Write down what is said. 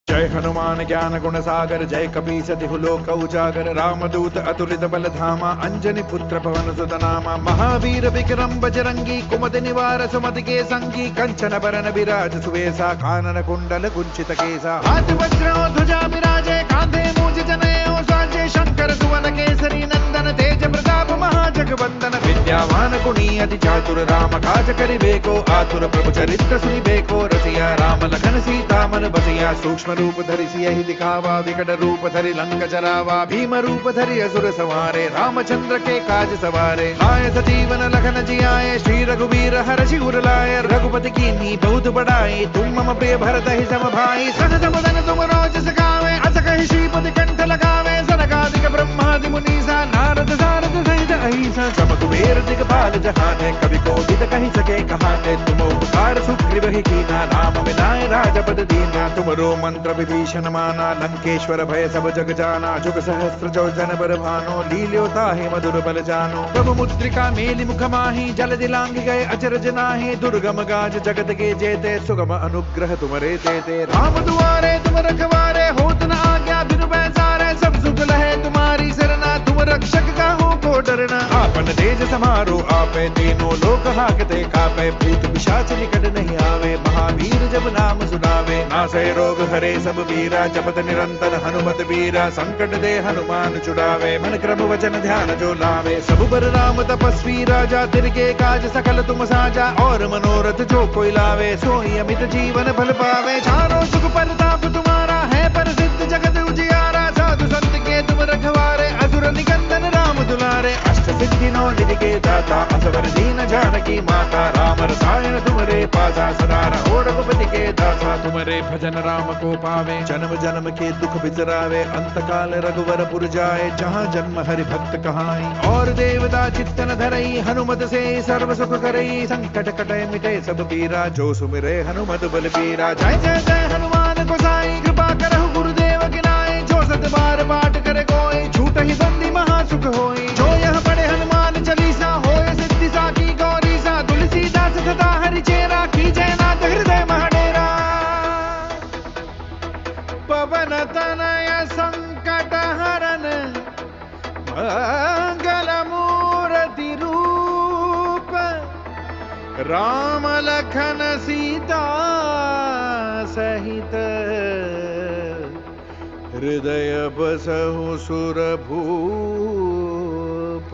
जय हनुमान ज्ञान गुण सागर, जय कपीस तिहु लोक उजागर, रामदूत अतुलित बल धामा, अंजनी पुत्र पवन सुत नामा, महावीर विक्रम बजरंगी, कुमति निवार सुमति के संगी, कंचन बरन विराज सुवेसा, कानन कुंडल कुंचित केसा, हाथ वज्र ध्वजा विराजे, कांधे मूज जनेऊ साजे, शंकर सुवन केसरी नंदन, तेज प्रताप महाजगवंदन, विद्यावान गुणी अति चातुर, राम काज करिबेको आतुर, प्रभु चरित्र सुनिबेको रसिया, राम लखन सीता मन बसिया, सूक्ष्म रूप धरि सियहि दिखावा, विकट रूप धरि लंक जरावा, भीम रूप धरि असुर संहारे, रामचंद्र के काज सवारे, लाए सजीवन लखन जियाए, श्री रघुवीर हरषि उर लाए, रघुपति कीन्ही बहुत बड़ाई, तुम मम प्रिय भरत ही सम भाई, सहज बदन तुम रोज सखावे, अस कहि श्रीपति कंठ लगावे, सनकादिक ब्रह्मादि मुनीसा, नारद सारद सहित अहिसा, सब कुबेर दिगपाल जहाने, कवि कोविद कहि सके कहाने, तुम उपकार सुग्रीव ही कीना, राम मिलाए राजपद दीना, तुमरो मंत्र विभीषण माना, लंकेश्वर भय सब जग जाना, जुग सहस्त्र जो जन बर भानो, लील्यो ताहि मधुर बल जानो, प्रभु मुद्रिका मेलि मुख माहि, जल दिलांग गए अचरज नाहि, दुर्गम गाज जगत के जेते, सुगम अनुग्रह तुमरे तेते, राम दुआरे तुम रखवारे, होत न आज्ञा बिनु पैसारे, सब सुख लहे तुम्हारी सरना, तुम रक्षक काहू को डरना, आपन तेज समारो आपे, तीनों लोक हाकते कापे, भूत पिशाच निकट नहीं आवे, महावीर जब नाम सुनावे, नासै रोग हरे सब वीरा, जपत निरंतर हनुमत वीरा, संकट दे हनुमान छुड़ावे, मन क्रम वचन ध्यान जो लावे, सब बर राम तपस्वी राजा, तिनके काज सकल तुम साजा, और मनोरथ जो कोई लावे, सोई अमित जीवन फल पावे, चारों सुख परताप तुम्हारा है, प्रसिद्ध जगत उजियारा, साधु संत के तुम रखवारे, असुर निकंदन राम दुलारे, अष्ट सिद्धि नौ निधि के दाता, असवर दीन जानकी माता, राम रसायन तुमरे पासा, सदा रहो रघुपति के दासा, तुमरे भजन राम को पावे, जन्म जन्म के दुख बिसरावे, अंत काल रघुवर पुर जाए, जहाँ जन्म हरि भक्त कहाई, और देवता चित्तन धरई, हनुमत से सर्व सुख करई, संकट कटे मिटे सब पीरा, जो सुमिरे हनुमत बल बीरा, जय जय जय हनुमान गोसाई, कृपा करहु गुरुदेव गिनाए, जो सत बार पाठ करे कोई, झूठ ही बंदी महा सुख होई, जो यह पढ़े हनुमान चालीसा, होय सिद्धि साकी गौरीसा, तुलसीदास सदा हरि चेरा, की जयनाथ हृदय महडेरा, पवन तनय संकट हरन, मंगल मूर्ति रूप, राम लखन सीता सहित, हृदय बसहु सुर भूप।